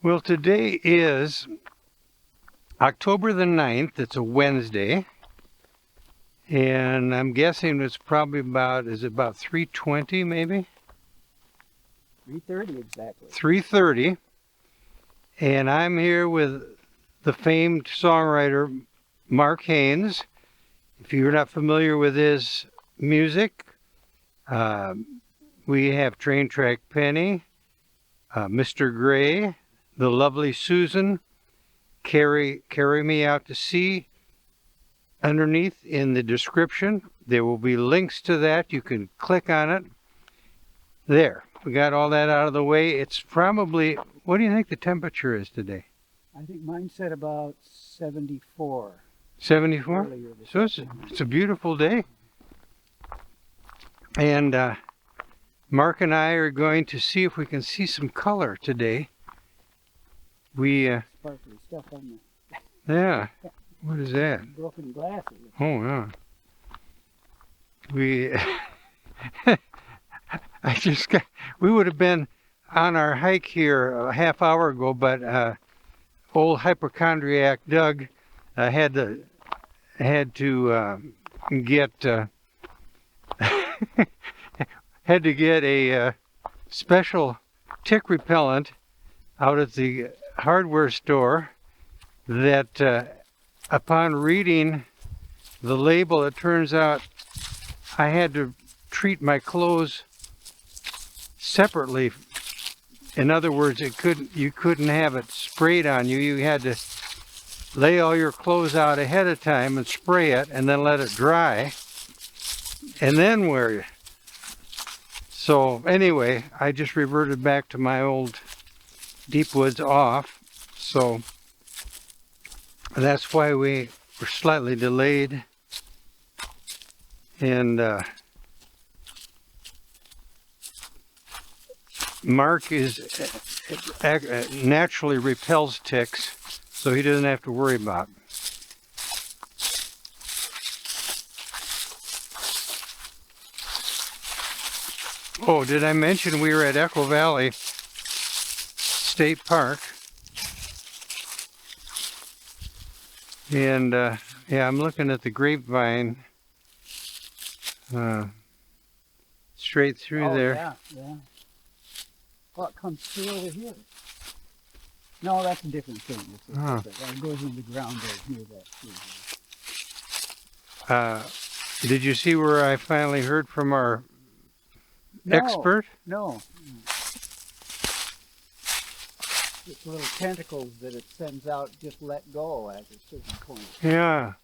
Well, today is October the 9th. It's a Wednesday. And I'm guessing it's probably about 3:20 maybe? 3:30 exactly. 3:30. And I'm here with the famed songwriter Mark Haines. If you're not familiar with his music, we have Train Track Penny, Mr. Gray, The Lovely Susan, Carry Me Out to Sea. Underneath in the description, there will be links to that. You can click on it. There, we got all that out of the way. It's probably, what do you think the temperature is today? I think mine said about 74. 74? So it's a beautiful day. And Mark and I are going to see if we can see some color today. Sparkly stuff on Yeah. What is that? broken glasses. Oh, yeah. We would have been on our hike here a half hour ago, but old hypochondriac Doug had to get had to get a special tick repellent out at the hardware store that upon reading the label, it turns out I had to treat my clothes separately. In other words, you couldn't have it sprayed on you. You had to lay all your clothes out ahead of time and spray it and then let it dry and then wear it. So anyway, I just reverted back to my old deep woods off. So that's why we were slightly delayed. And Mark naturally repels ticks, so he doesn't have to worry about it. Oh, did I mention we were at Echo Valley State Park? And yeah, I'm looking at the grapevine straight through there. Yeah, yeah. Well, it comes through over here. No, that's a different thing. It goes in the ground right here. Did you see where I finally heard from our expert? No. It's little tentacles that it sends out just let go at a certain point. Yeah.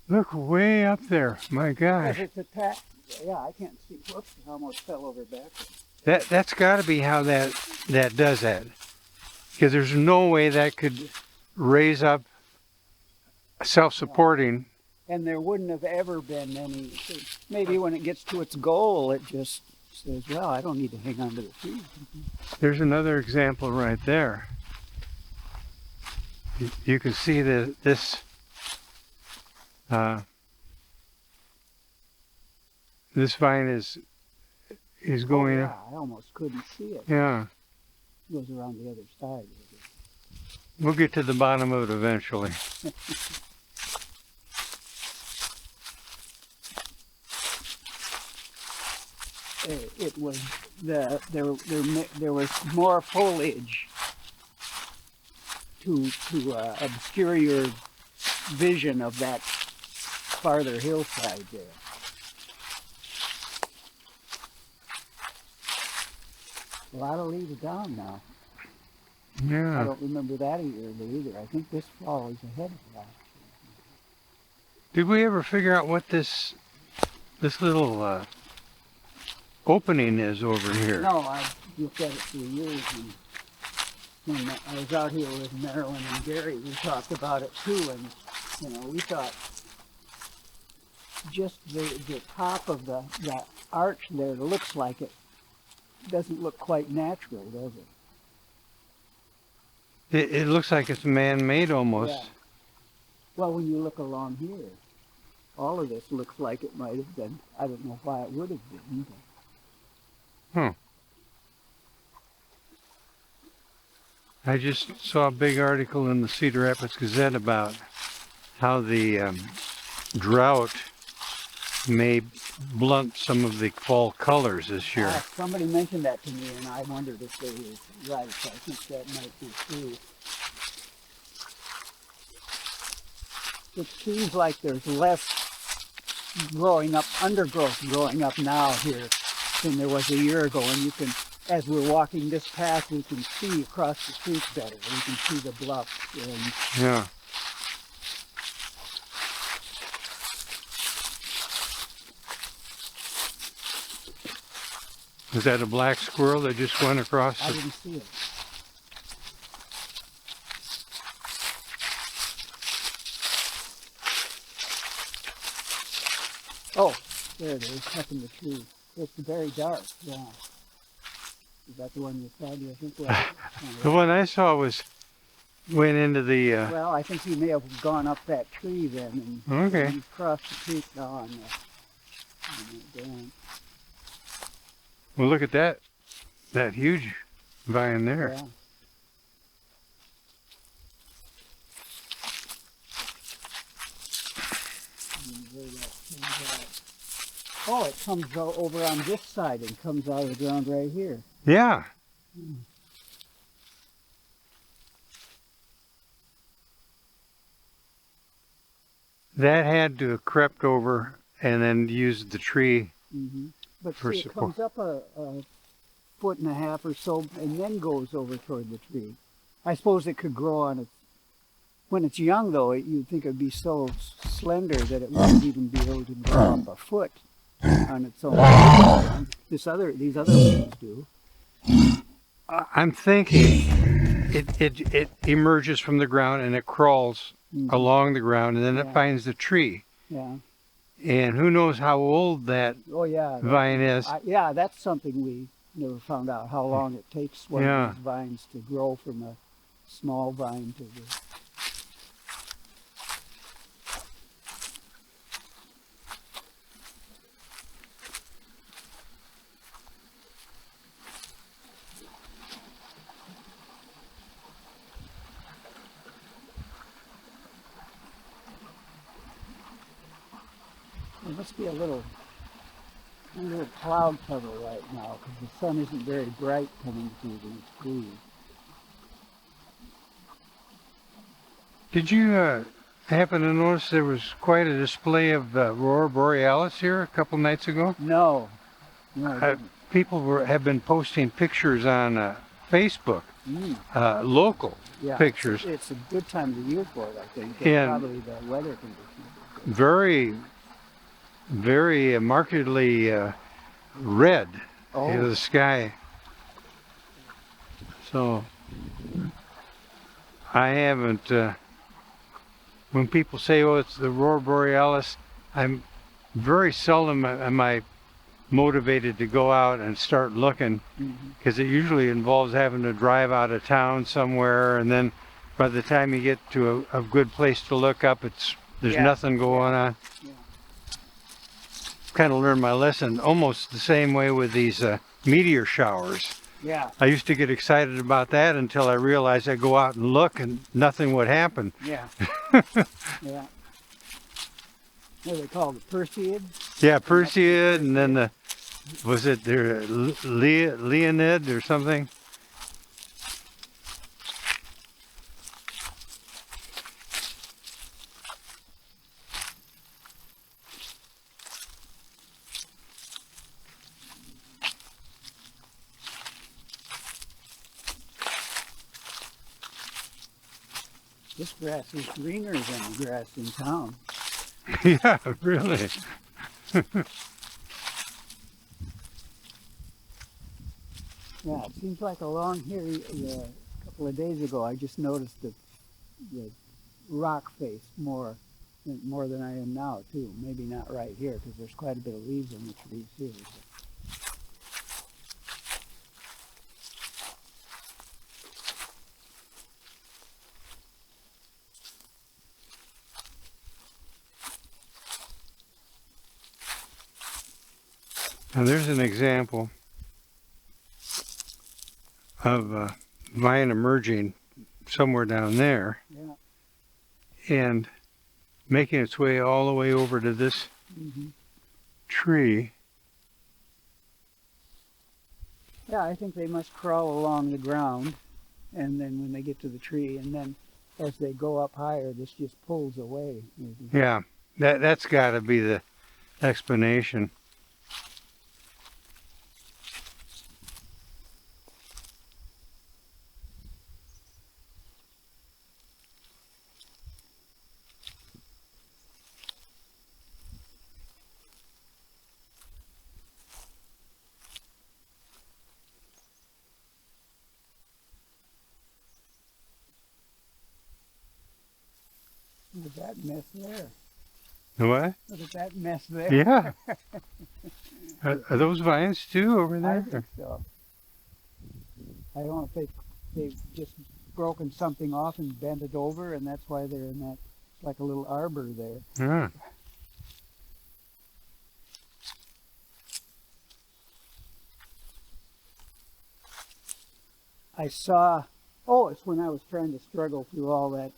Look way up there. My gosh. It's attacked. Yeah, I can't see. Whoops, I almost fell over backwards. That's got to be how that does that. Because there's no way that could raise up self-supporting. And there wouldn't have ever been any. Maybe when it gets to its goal, it just says, well, I don't need to hang on to the tree. There's another example right there. You can see that this vine is going up. I almost couldn't see it. Yeah. It goes around the other side. We'll get to the bottom of it eventually. It was there was more foliage to obscure your vision of that farther hillside there. A lot of leaves down now. Yeah. I don't remember that either. I think this fall is ahead of last year. Did we ever figure out what this little opening is over here? No, I've looked at it for years, and when I was out here with Marilyn and Gary, we talked about it too, and we thought just the top of the arch there looks like it doesn't look quite natural, does it? It looks like it's man-made almost. Yeah. Well, when you look along here, all of this looks like it might have been. I don't know why it would have been. I just saw a big article in the Cedar Rapids Gazette about how the drought may blunt some of the fall colors this year. Somebody mentioned that to me, and I wondered if they were right. I think that might be true. It seems like there's less undergrowth growing up now here than there was a year ago. And you can, as we're walking this path, we can see across the street better. We can see the bluff. And Yeah. Is that a black squirrel that just went across? I didn't see it. Oh, there it is, up in the tree. It's very dark, yeah. Is that the one you saw? Do you think? Well, The one I saw went into the. well, I think he may have gone up that tree then, and Okay. he's crossed the creek now on the dam. Well, look at that huge vine there. Yeah. And where that comes out. Oh, it comes over on this side and comes out of the ground right here. Yeah. That had to have crept over and then used the tree. Mm-hmm. But For see, it support. comes up a foot and a half or so and then goes over toward the tree. I suppose it could grow on its... When it's young, though, you'd think it would be so slender that it wouldn't even be able to grow up a foot on its own. These other ones do. I'm thinking it emerges from the ground and it crawls Mhm. along the ground and then it Yeah. finds the tree. Yeah. And who knows how old that Oh, yeah. vine is. Yeah, that's something we never found out, how long it takes one Yeah. of these vines to grow from a small vine to the... There must be a little cloud cover right now because the sun isn't very bright coming through these trees. Did you happen to notice there was quite a display of Aurora Borealis here a couple nights ago? No, I didn't. People have been posting pictures on Facebook, Mm, local yeah, pictures. It's a good time of the year for it, I think. And- Probably the weather conditions. are good. Very, very markedly red Oh, in the sky. So I haven't. When people say, "Oh, it's the Aurora Borealis," I'm very seldom am I motivated to go out and start looking mhm. because it usually involves having to drive out of town somewhere, and then by the time you get to a good place to look up, there's Yeah. nothing going on. Yeah. Kind of learned my lesson almost the same way with these meteor showers. Yeah, I used to get excited about that until I realized I'd go out and look and nothing would happen. yeah, yeah. What are they called? The Perseid? Yeah, Perseid, and then was it there Leonid or something? This grass is greener than the grass in town. Yeah, really. Yeah, it seems like along here a couple of days ago, I just noticed the rock face more than I am now, too. Maybe not right here, because there's quite a bit of leaves on the trees here. Now there's an example of vine emerging somewhere down there Yeah. and making its way all the way over to this Hmm. tree. Yeah, I think they must crawl along the ground, and then when they get to the tree, and then as they go up higher, this just pulls away. Maybe. Yeah, that's got to be the explanation. Look at that mess there. What? Look at that mess there. Yeah. Are those vines too over I there? think so. I don't know if they've just broken something off and bent it over, and that's why they're in that, like a little arbor there. Yeah. I saw, oh, it's when I was trying to struggle through all that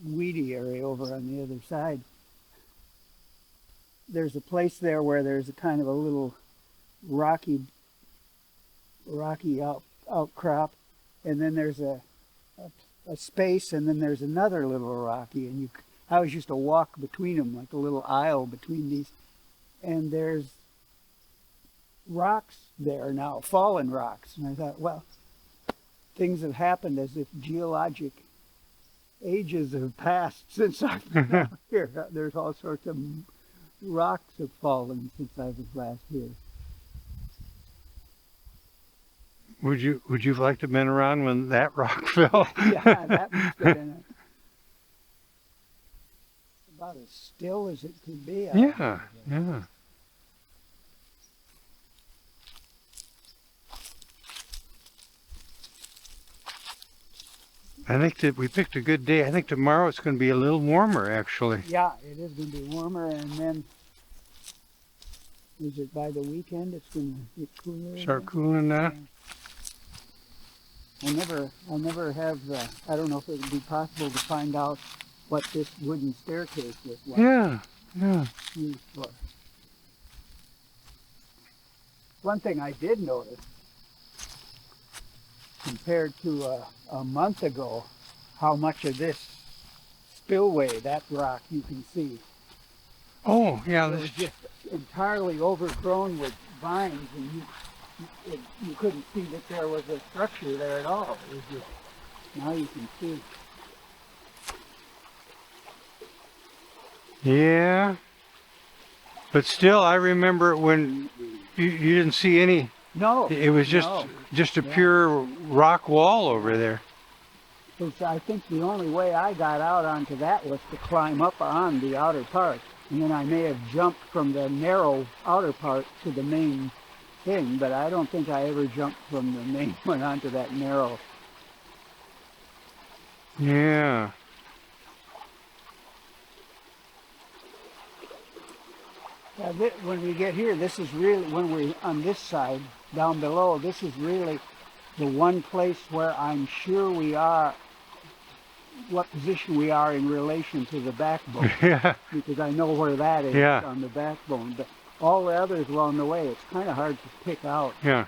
weedy area over on the other side. There's a place there where there's a kind of a little rocky outcrop, and then there's a space, and then there's another little rocky, and I always used to walk between them, like a little aisle between these, and there's rocks there now, fallen rocks, and I thought, well, things have happened as if geologic ages have passed since I've been out here. There's all sorts of rocks have fallen since I was last here. Would you like to have been around when that rock fell? Yeah, that must have been about as still as it could be. Yeah, yeah. I think that we picked a good day. I think tomorrow it's going to be a little warmer, actually. Yeah, it is going to be warmer, and then is it by the weekend it's going to get cooler? Start cooling now. I never have. I don't know if it would be possible to find out what this wooden staircase was like. Yeah. Used for. One thing I did notice, compared to a month ago, how much of this spillway, that rock, you can see. Oh, yeah. It was just entirely overgrown with vines, and you couldn't see that there was a structure there at all. It was just, now you can see. Yeah. But still, I remember when you didn't see any. No. It was just a pure rock wall over there. Which I think the only way I got out onto that was to climb up on the outer part. And then I may have jumped from the narrow outer part to the main thing, but I don't think I ever jumped from the main one onto that narrow. Yeah. Yeah, when we get here, this is really, when we're on this side, down below, this is really the one place where I'm sure we are, what position we are in relation to the backbone. Yeah. Because I know where that is on the backbone. But all the others along the way, it's kind of hard to pick out. Yeah.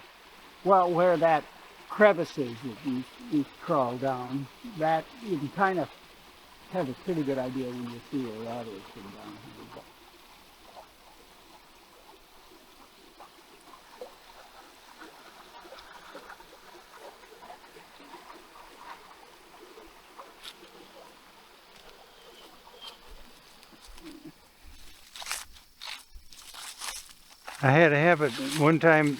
Well, where that crevice is that you crawl down, that you can kind of have a pretty good idea when you see where that is from down here. I had to have it one time.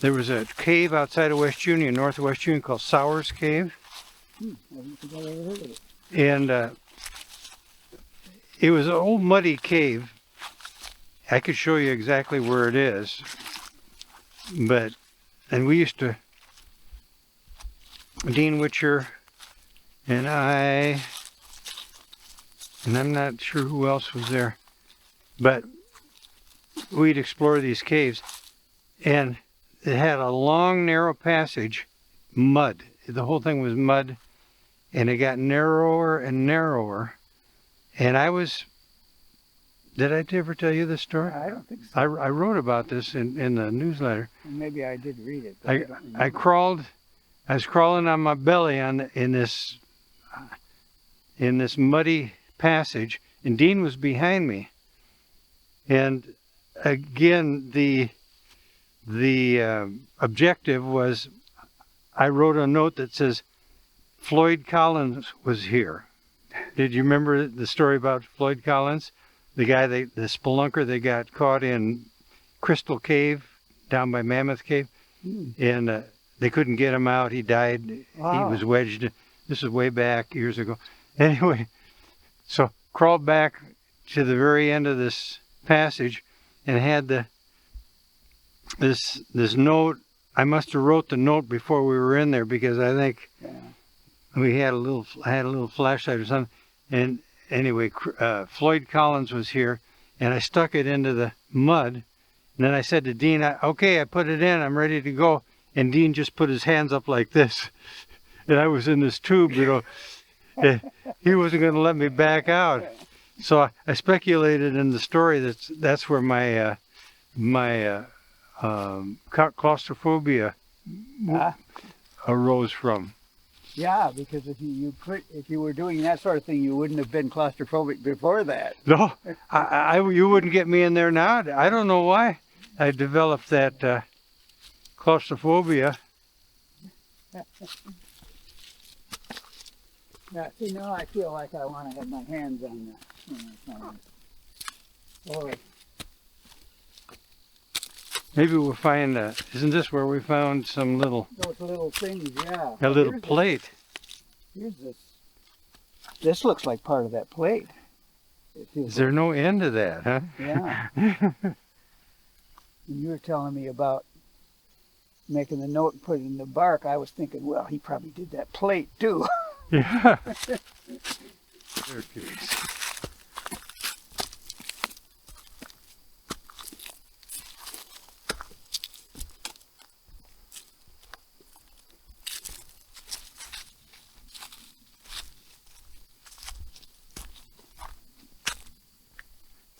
There was a cave outside of West Union, north of West Union, called Sowers Cave. I don't think I've ever heard of it. And it was an old muddy cave. I could show you exactly where it is. And we used to, Dean Witcher and I'm not sure who else was there, but we'd explore these caves, and it had a long, narrow passage, mud the whole thing was mud, and it got narrower and narrower. And did I ever tell you this story? I don't think so. I wrote about this in the newsletter. Maybe I did read it. But I don't I remember. I was crawling on my belly in this muddy passage, and Dean was behind me. And again, the objective was, I wrote a note that says, Floyd Collins was here. Did you remember the story about Floyd Collins? The guy, the spelunker that got caught in Crystal Cave down by Mammoth Cave, and they couldn't get him out. He died. Wow. He was wedged. This is way back years ago. Anyway, so crawled back to the very end of this passage and had this note. I must have wrote the note before we were in there, because I think I had a little flashlight or something. And anyway, Floyd Collins was here, and I stuck it into the mud. And then I said to Dean, okay, I put it in, I'm ready to go. And Dean just put his hands up like this. And I was in this tube, you know. He wasn't going to let me back out. So I speculated in the story that's where my claustrophobia arose from. Yeah, because if you were doing that sort of thing, you wouldn't have been claustrophobic before that. No, you wouldn't get me in there now. I don't know why I developed that claustrophobia. Yeah, see, now I feel like I want to have my hands on that. Oh, Maybe we'll find, isn't this where we found some little, those little things, yeah. a little Here's plate? Here's this. This looks like part of that plate. Is there no end to that, huh? Yeah. And you were telling me about making the note and putting it in the bark. I was thinking, well, he probably did that plate too. Yeah. There it is.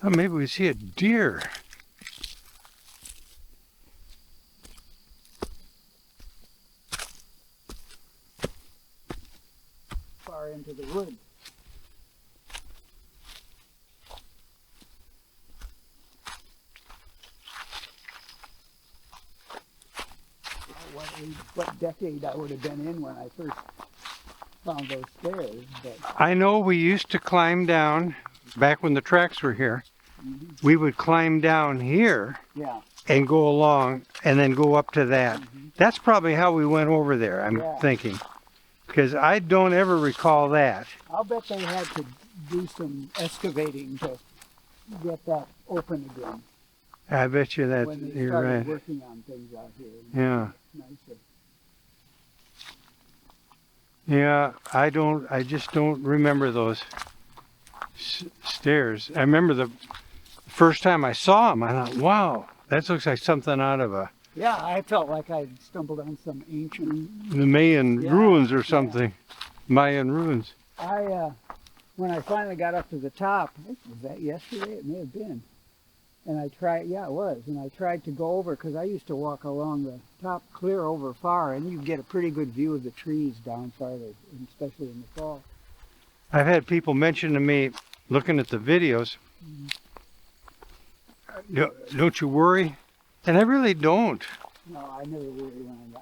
Oh, maybe we see a deer. Far into the woods. What decade I would have been in when I first found those stairs. But I know we used to climb down, back when the tracks were here, we would climb down here yeah, and go along and then go up to that. That's probably how we went over there, I'm thinking. Because I don't ever recall that. I'll bet they had to do some excavating to get that open again. I bet you that when they you're started right. working on things out here. Yeah. Nicer. Yeah, I just don't remember those stairs. I remember the first time I saw them, I thought, wow, that looks like something out of Yeah, I felt like I stumbled on some ancient. the Mayan Yeah, ruins or something. Mayan ruins. When I finally got up to the top, was that yesterday? It may have been. And I tried, yeah, it was. And I tried to go over, because I used to walk along the top clear over far, and you get a pretty good view of the trees down farther, especially in the fall. I've had people mention to me, looking at the videos, don't you worry? And I really don't. No, I never worried when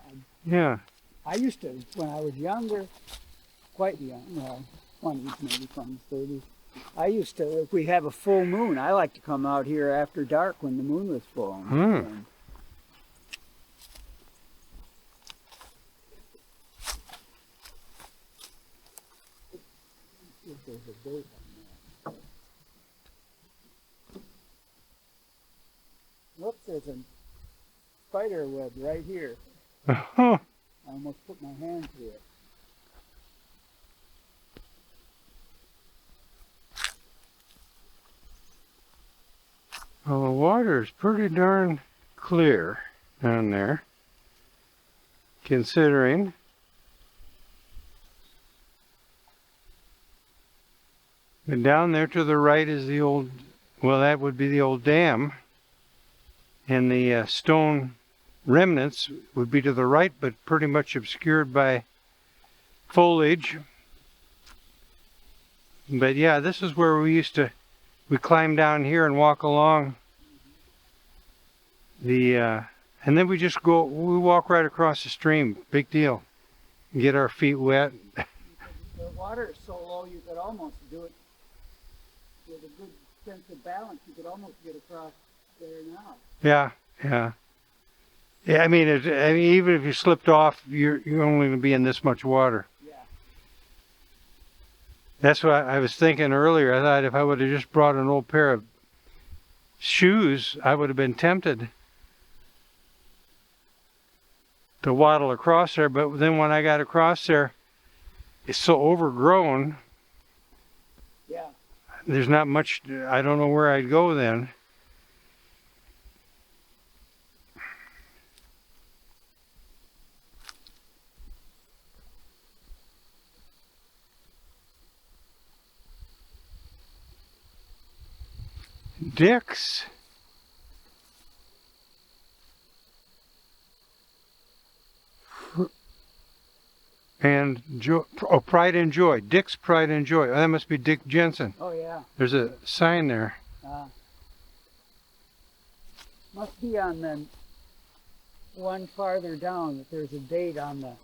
Yeah. I used to, when I was younger, quite young, 20s, maybe 20s, 30s. I used to, if we have a full moon, I like to come out here after dark when the moon was full. And see if there's a date on there. Whoops, there's a spider web right here. I almost put my hand through it. Well, the water is pretty darn clear down there, considering And down there to the right is the old, well, that would be the old dam. And the stone remnants would be to the right, but pretty much obscured by foliage. But yeah, this is where we climb down here and walk along the, and then we walk right across the stream. Big deal. Get our feet wet. The water is so low you could almost do it with a good sense of balance. You could almost get across there now. Yeah, yeah. Yeah, I mean, even if you slipped off, you're only going to be in this much water. Yeah. That's what I was thinking earlier. I thought if I would have just brought an old pair of shoes, I would have been tempted to waddle across there. But then when I got across there, it's so overgrown. Yeah. There's not much, I don't know where I'd go then. Dick's. And Pride and Joy. Dick's Pride and Joy. Oh, that must be Dick Jensen. Oh, yeah. There's a sign there. Must be on the one farther down that there's a date on the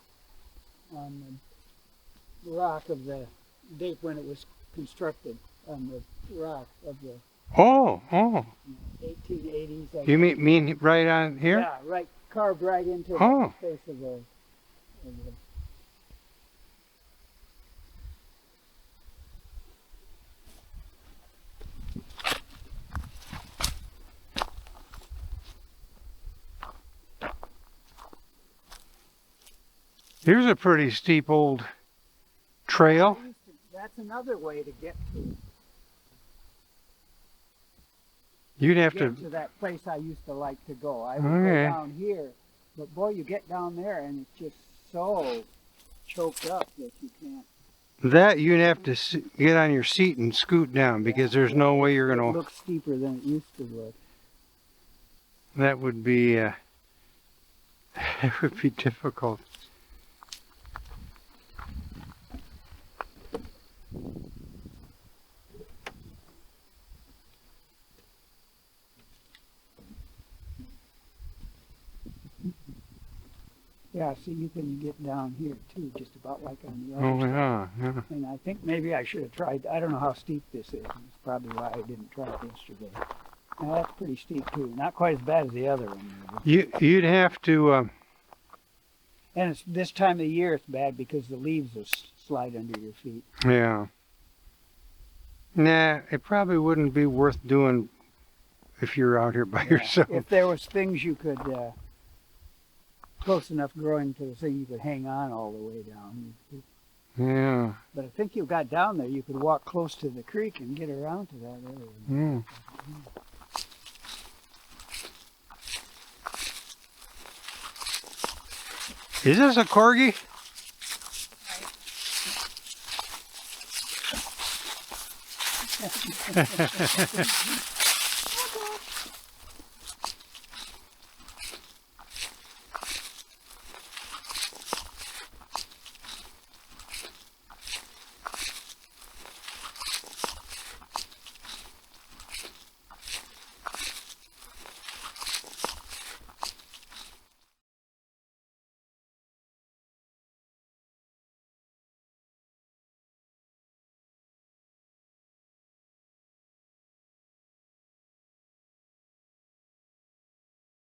rock of the date when it was constructed on the rock of the Oh. 1880s. You mean right on here? Yeah, right, carved right into the face of the Here's a pretty steep old trail. That's another way to get to. You'd have to that place I used to like to go. I would go down here, but boy, you get down there and it's just so choked up that you can't. That you'd have to get on your seat and scoot down because there's no way you're going to. It looks steeper than it used to look. That would be. It would be difficult. Yeah, see, you can get down here too, just about like on the Oh, other yeah, side. yeah. And I think maybe I should have tried. I don't know how steep this is. It's probably why I didn't try it yesterday. Now, that's pretty steep too. Not quite as bad as the other one. You'd have to. And it's this time of the year it's bad because the leaves will slide under your feet. Yeah. Nah, it probably wouldn't be worth doing if you're out here by yourself. If there was things you could, close enough growing to the thing you could hang on all the way down. Yeah. But I think you got down there, you could walk close to the creek and get around to that area. Mm. Is this a corgi?